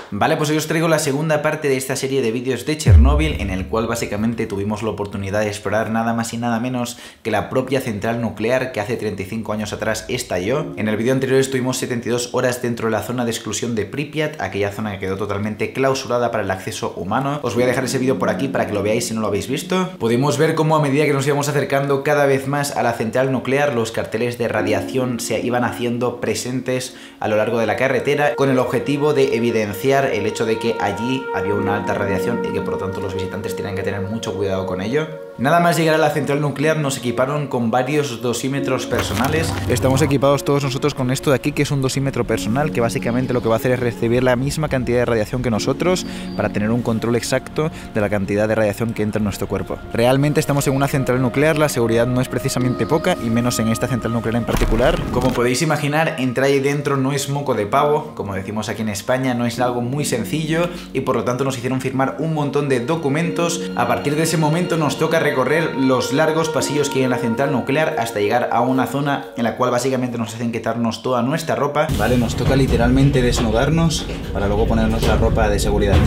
Vale, pues hoy os traigo la segunda parte de esta serie de vídeos de Chernóbil, en el cual básicamente tuvimos la oportunidad de explorar nada más y nada menos que la propia central nuclear que hace 35 años atrás estalló. En el vídeo anterior estuvimos 72 horas dentro de la zona de exclusión de Pripyat, aquella zona que quedó totalmente clausurada para el acceso humano. Os voy a dejar ese vídeo por aquí para que lo veáis si no lo habéis visto. Pudimos ver cómo a medida que nos íbamos acercando cada vez más a la central nuclear, los carteles de radiación se iban haciendo presentes a lo largo de la carretera, con el objetivo de evidenciar el hecho de que allí había una alta radiación y que por lo tanto los visitantes tienen que tener mucho cuidado con ello. Nada más llegar a la central nuclear nos equiparon con varios dosímetros personales. Estamos equipados todos nosotros con esto de aquí, que es un dosímetro personal, que básicamente lo que va a hacer es recibir la misma cantidad de radiación que nosotros para tener un control exacto de la cantidad de radiación que entra en nuestro cuerpo. Realmente estamos en una central nuclear, la seguridad no es precisamente poca, y menos en esta central nuclear en particular. Como podéis imaginar, entrar ahí dentro no es moco de pavo, como decimos aquí en España, no es algo muy sencillo, y por lo tanto nos hicieron firmar un montón de documentos. A partir de ese momento nos toca recorrer los largos pasillos que hay en la central nuclear hasta llegar a una zona en la cual básicamente nos hacen quitarnos toda nuestra ropa. Vale, nos toca literalmente desnudarnos para luego ponernos la ropa de seguridad.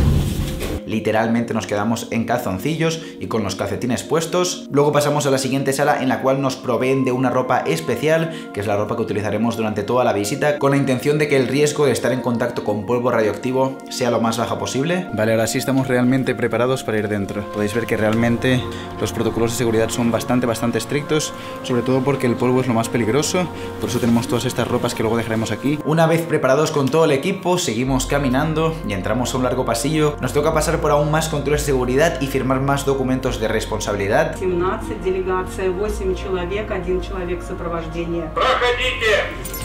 Literalmente nos quedamos en calzoncillos y con los calcetines puestos. Luego pasamos a la siguiente sala, en la cual nos proveen de una ropa especial, que es la ropa que utilizaremos durante toda la visita, con la intención de que el riesgo de estar en contacto con polvo radioactivo sea lo más bajo posible. Vale, ahora sí estamos realmente preparados para ir dentro. Podéis ver que realmente los protocolos de seguridad son bastante estrictos, sobre todo porque el polvo es lo más peligroso, por eso tenemos todas estas ropas que luego dejaremos aquí. Una vez preparados con todo el equipo, seguimos caminando y entramos a un largo pasillo. Nos toca pasar por aún más controles de seguridad y firmar más documentos de responsabilidad. 17 делегация, 8 человек, 1 человек сопровождения. Проходите!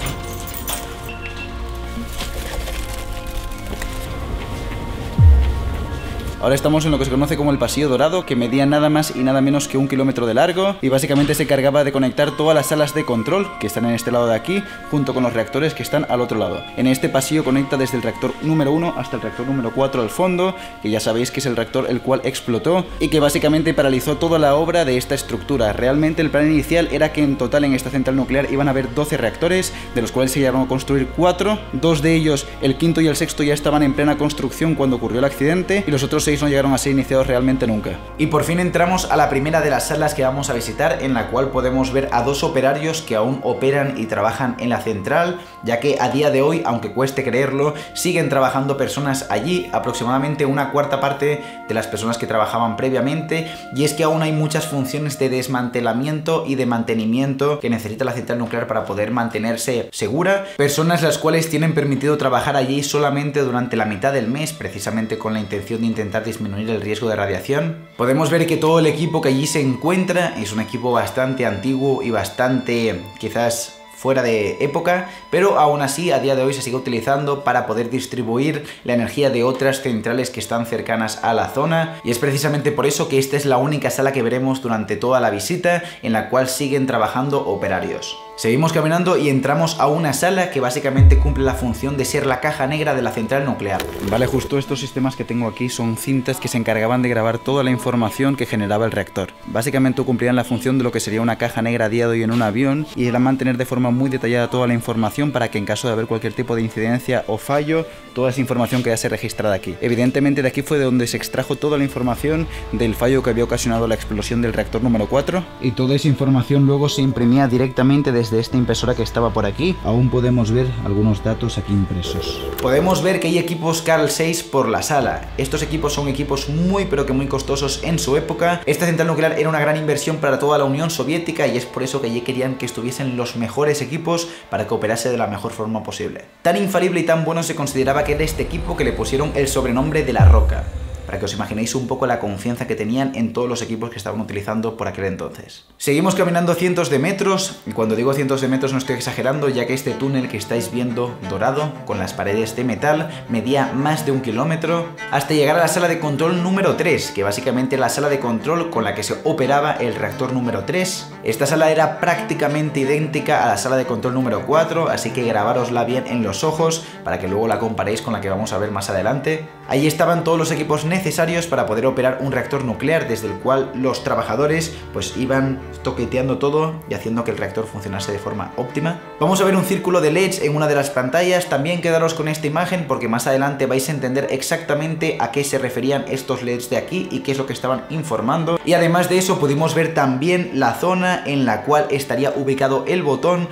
Ahora estamos en lo que se conoce como el pasillo dorado, que medía nada más y nada menos que 1 kilómetro de largo, y básicamente se encargaba de conectar todas las salas de control que están en este lado de aquí, junto con los reactores que están al otro lado. En este pasillo conecta desde el reactor número 1 hasta el reactor número 4 al fondo, que ya sabéis que es el reactor el cual explotó y que básicamente paralizó toda la obra de esta estructura. Realmente el plan inicial era que en total en esta central nuclear iban a haber 12 reactores, de los cuales se llegaron a construir 4, 2 de ellos, el quinto y el sexto, ya estaban en plena construcción cuando ocurrió el accidente, y los otros 6 no llegaron a ser iniciados realmente nunca. Y por fin entramos a la primera de las salas que vamos a visitar, en la cual podemos ver a 2 operarios que aún operan y trabajan en la central, ya que a día de hoy, aunque cueste creerlo, siguen trabajando personas allí, aproximadamente una cuarta parte de las personas que trabajaban previamente, y es que aún hay muchas funciones de desmantelamiento y de mantenimiento que necesita la central nuclear para poder mantenerse segura, personas las cuales tienen permitido trabajar allí solamente durante la mitad del mes, precisamente con la intención de intentar disminuir el riesgo de radiación. Podemos ver que todo el equipo que allí se encuentra es un equipo bastante antiguo y bastante, quizás, fuera de época, pero aún así a día de hoy se sigue utilizando para poder distribuir la energía de otras centrales que están cercanas a la zona, y es precisamente por eso que esta es la única sala que veremos durante toda la visita, en la cual siguen trabajando operarios. Seguimos caminando y entramos a una sala que básicamente cumple la función de ser la caja negra de la central nuclear. Vale, justo estos sistemas que tengo aquí son cintas que se encargaban de grabar toda la información que generaba el reactor. Básicamente cumplían la función de lo que sería una caja negra a día de hoy en un avión, y era mantener de forma muy detallada toda la información para que en caso de haber cualquier tipo de incidencia o fallo, toda esa información quedase registrada aquí. Evidentemente de aquí fue de donde se extrajo toda la información del fallo que había ocasionado la explosión del reactor número 4, y toda esa información luego se imprimía directamente desde esta impresora que estaba por aquí. Aún podemos ver algunos datos aquí impresos. Podemos ver que hay equipos Carl 6 por la sala. Estos equipos son equipos muy pero que muy costosos en su época. Esta central nuclear era una gran inversión para toda la Unión Soviética, y es por eso que allí querían que estuviesen los mejores equipos para que operase de la mejor forma posible. Tan infalible y tan bueno se consideraba que era este equipo que le pusieron el sobrenombre de la Roca. para que os imaginéis un poco la confianza que tenían en todos los equipos que estaban utilizando por aquel entonces. Seguimos caminando cientos de metros, y cuando digo cientos de metros no estoy exagerando, ya que este túnel que estáis viendo dorado, con las paredes de metal, medía más de 1 kilómetro, hasta llegar a la sala de control número 3, que básicamente era la sala de control con la que se operaba el reactor número 3. Esta sala era prácticamente idéntica a la sala de control número 4, así que grabárosla bien en los ojos para que luego la comparéis con la que vamos a ver más adelante. Ahí estaban todos los equipos necesarios para poder operar un reactor nuclear, desde el cual los trabajadores pues iban toqueteando todo y haciendo que el reactor funcionase de forma óptima. Vamos a ver un círculo de LEDs en una de las pantallas. También quedaros con esta imagen porque más adelante vais a entender exactamente a qué se referían estos LEDs de aquí y qué es lo que estaban informando. Y además de eso pudimos ver también la zona en la cual estaría ubicado el botón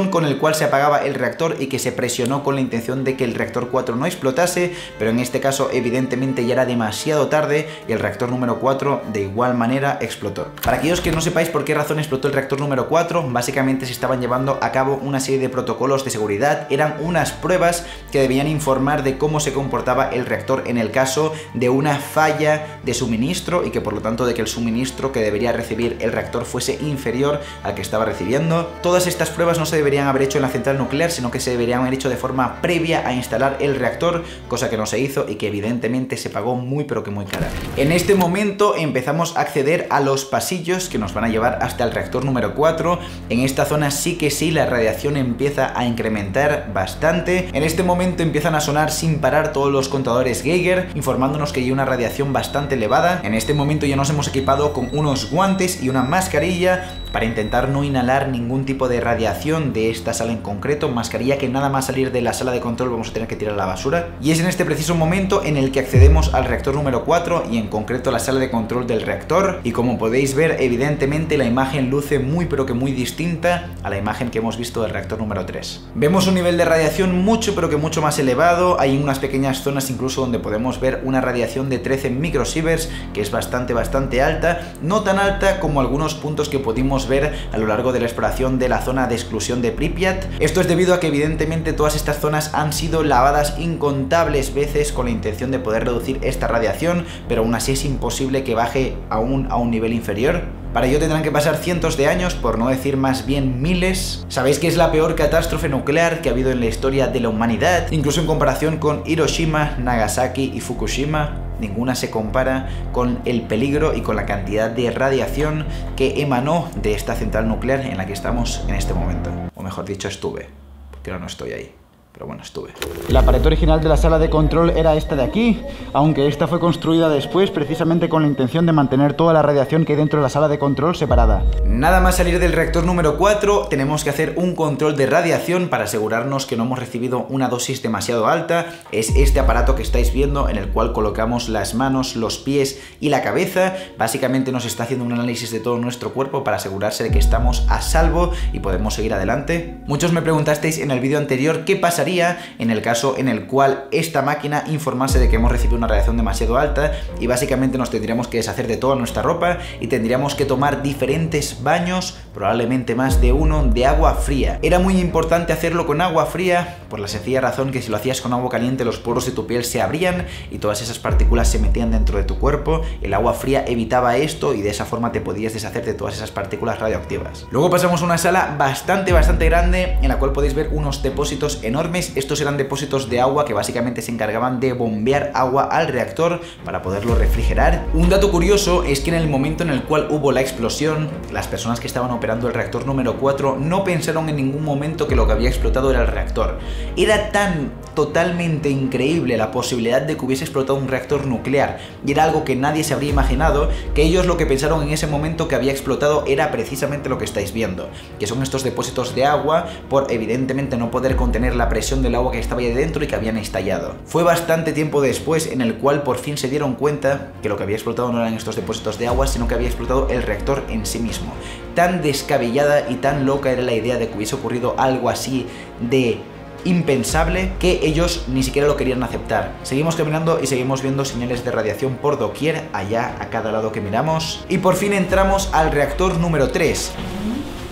con el cual se apagaba el reactor y que se presionó con la intención de que el reactor 4 no explotase, pero en este caso evidentemente ya era demasiado tarde y el reactor número 4 de igual manera explotó. Para aquellos que no sepáis por qué razón explotó el reactor número 4, básicamente se estaban llevando a cabo una serie de protocolos de seguridad, eran unas pruebas que debían informar de cómo se comportaba el reactor en el caso de una falla de suministro y que por lo tanto de que el suministro que debería recibir el reactor fuese inferior al que estaba recibiendo. Todas estas pruebas no se deberían haber hecho en la central nuclear, sino que se deberían haber hecho de forma previa a instalar el reactor, cosa que no se hizo y que evidentemente se pagó muy pero que muy cara. En este momento empezamos a acceder a los pasillos que nos van a llevar hasta el reactor número 4. En esta zona sí que sí, la radiación empieza a incrementar bastante. En este momento empiezan a sonar sin parar todos los contadores Geiger, informándonos que hay una radiación bastante elevada. En este momento ya nos hemos equipado con unos guantes y una mascarilla para intentar no inhalar ningún tipo de radiación de esta sala en concreto, mascarilla que nada más salir de la sala de control vamos a tener que tirar a la basura. Y es en este preciso momento en el que accedemos al reactor número 4 y en concreto a la sala de control del reactor, y como podéis ver evidentemente la imagen luce muy pero que muy distinta a la imagen que hemos visto del reactor número 3. Vemos un nivel de radiación mucho pero que mucho más elevado, hay unas pequeñas zonas incluso donde podemos ver una radiación de 13 microsieverts que es bastante alta, no tan alta como algunos puntos que pudimos ver a lo largo de la exploración de la zona de exclusión de Pripyat. Esto es debido a que evidentemente todas estas zonas han sido lavadas incontables veces con la intención de poder reducir esta radiación, pero aún así es imposible que baje aún a un nivel inferior. Para ello tendrán que pasar cientos de años, por no decir más bien miles. Sabéis que es la peor catástrofe nuclear que ha habido en la historia de la humanidad, incluso en comparación con Hiroshima, Nagasaki y Fukushima. Ninguna se compara con el peligro y con la cantidad de radiación que emanó de esta central nuclear en la que estamos en este momento. O mejor dicho, estuve, porque ahora no estoy ahí. Pero bueno, estuve. La pared original de la sala de control era esta de aquí, aunque esta fue construida después precisamente con la intención de mantener toda la radiación que hay dentro de la sala de control separada. Nada más salir del reactor número 4, tenemos que hacer un control de radiación para asegurarnos que no hemos recibido una dosis demasiado alta. Es este aparato que estáis viendo en el cual colocamos las manos, los pies y la cabeza. Básicamente nos está haciendo un análisis de todo nuestro cuerpo para asegurarse de que estamos a salvo y podemos seguir adelante. Muchos me preguntasteis en el vídeo anterior qué pasaría en el caso en el cual esta máquina informase de que hemos recibido una radiación demasiado alta, y básicamente nos tendríamos que deshacer de toda nuestra ropa y tendríamos que tomar diferentes baños, probablemente más de uno, de agua fría. Era muy importante hacerlo con agua fría por la sencilla razón que si lo hacías con agua caliente los poros de tu piel se abrían y todas esas partículas se metían dentro de tu cuerpo. El agua fría evitaba esto y de esa forma te podías deshacer de todas esas partículas radioactivas. Luego pasamos a una sala bastante grande en la cual podéis ver unos depósitos enormes. Estos eran depósitos de agua que básicamente se encargaban de bombear agua al reactor para poderlo refrigerar. Un dato curioso es que en el momento en el cual hubo la explosión, las personas que estaban operando el reactor número 4 no pensaron en ningún momento que lo que había explotado era el reactor. Era tan totalmente increíble la posibilidad de que hubiese explotado un reactor nuclear y era algo que nadie se habría imaginado, que ellos lo que pensaron en ese momento que había explotado era precisamente lo que estáis viendo, que son estos depósitos de agua por evidentemente no poder contener la presión del agua que estaba ahí dentro y que habían estallado. Fue bastante tiempo después en el cual por fin se dieron cuenta que lo que había explotado no eran estos depósitos de agua, sino que había explotado el reactor en sí mismo. Tan descabellada y tan loca era la idea de que hubiese ocurrido algo así de impensable que ellos ni siquiera lo querían aceptar. Seguimos caminando y seguimos viendo señales de radiación por doquier, allá a cada lado que miramos, y por fin entramos al reactor número 3.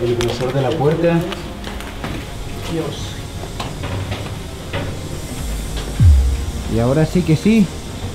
El grosor de la puerta. Dios. Y ahora sí que sí,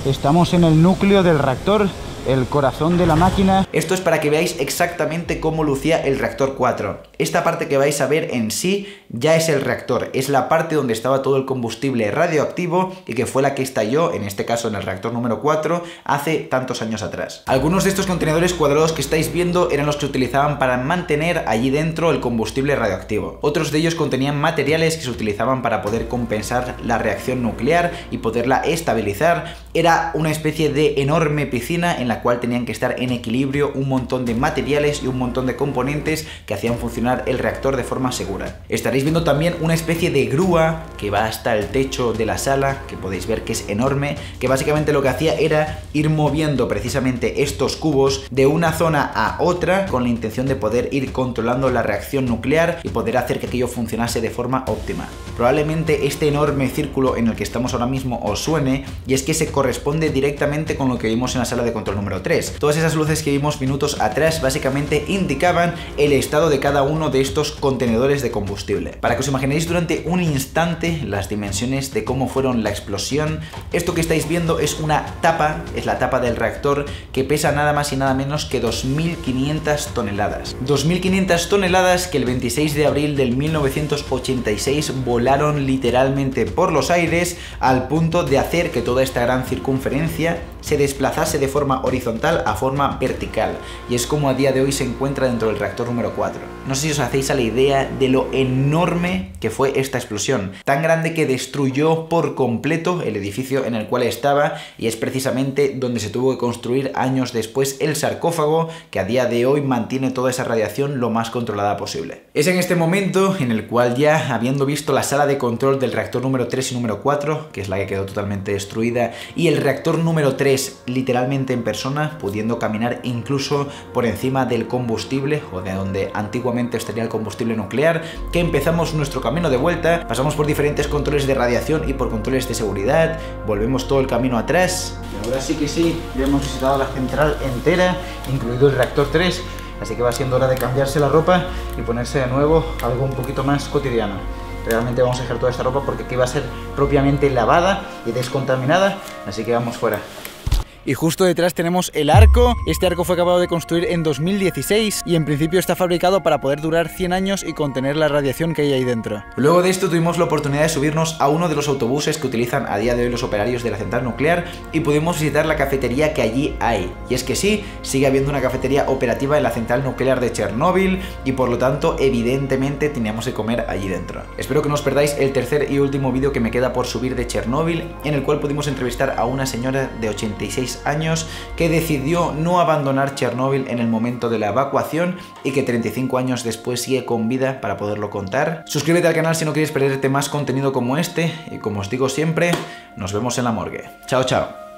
Estamos en el núcleo del reactor, el corazón de la máquina. Esto es para que veáis exactamente cómo lucía el reactor 4. Esta parte que vais a ver en sí ya es el reactor, es la parte donde estaba todo el combustible radioactivo y que fue la que estalló, en este caso en el reactor número 4, hace tantos años atrás. Algunos de estos contenedores cuadrados que estáis viendo eran los que utilizaban para mantener allí dentro el combustible radioactivo. Otros de ellos contenían materiales que se utilizaban para poder compensar la reacción nuclear y poderla estabilizar. Era una especie de enorme piscina en la cual tenían que estar en equilibrio un montón de materiales y un montón de componentes que hacían funcionar el reactor de forma segura. Estaréis viendo también una especie de grúa que va hasta el techo de la sala, que podéis ver que es enorme, que básicamente lo que hacía era ir moviendo precisamente estos cubos de una zona a otra con la intención de poder ir controlando la reacción nuclear y poder hacer que aquello funcionase de forma óptima. Probablemente este enorme círculo en el que estamos ahora mismo os suene, y es que se corresponde directamente con lo que vimos en la sala de control número 3. Todas esas luces que vimos minutos atrás básicamente indicaban el estado de cada uno de estos contenedores de combustible. Para que os imaginéis durante un instante las dimensiones de cómo fueron la explosión, esto que estáis viendo es una tapa, es la tapa del reactor, que pesa nada más y nada menos que 2.500 toneladas. 2.500 toneladas que el 26 de abril del 1986 volaron literalmente por los aires al punto de hacer que toda esta gran circunferencia se desplazase de forma horizontal a forma vertical, y es como a día de hoy se encuentra dentro del reactor número 4. No sé si os hacéis a la idea de lo enorme que fue esta explosión, tan grande que destruyó por completo el edificio en el cual estaba, y es precisamente donde se tuvo que construir años después el sarcófago que a día de hoy mantiene toda esa radiación lo más controlada posible. Es en este momento en el cual, ya habiendo visto la sala de control del reactor número 3 y número 4, que es la que quedó totalmente destruida, y el reactor número 3 literalmente en persona, pudiendo caminar incluso por encima del combustible o de donde antiguamente estaría el combustible nuclear, que empezamos nuestro camino de vuelta, pasamos por diferentes controles de radiación y por controles de seguridad, volvemos todo el camino atrás y ahora sí que sí, ya hemos visitado la central entera, incluido el reactor 3, así que va siendo hora de cambiarse la ropa y ponerse de nuevo algo un poquito más cotidiano. Realmente vamos a dejar toda esta ropa porque aquí va a ser propiamente lavada y descontaminada, así que vamos fuera. Y justo detrás tenemos el arco. Este arco fue acabado de construir en 2016 y en principio está fabricado para poder durar 100 años y contener la radiación que hay ahí dentro. Luego de esto tuvimos la oportunidad de subirnos a uno de los autobuses que utilizan a día de hoy los operarios de la central nuclear y pudimos visitar la cafetería que allí hay. Y es que sí, sigue habiendo una cafetería operativa en la central nuclear de Chernóbil y por lo tanto evidentemente teníamos que comer allí dentro. Espero que no os perdáis el tercer y último vídeo que me queda por subir de Chernóbil, en el cual pudimos entrevistar a una señora de 86 años que decidió no abandonar Chernóbil en el momento de la evacuación y que 35 años después sigue con vida para poderlo contar. Suscríbete al canal si no quieres perderte más contenido como este y como os digo siempre, nos vemos en la morgue. Chao, chao.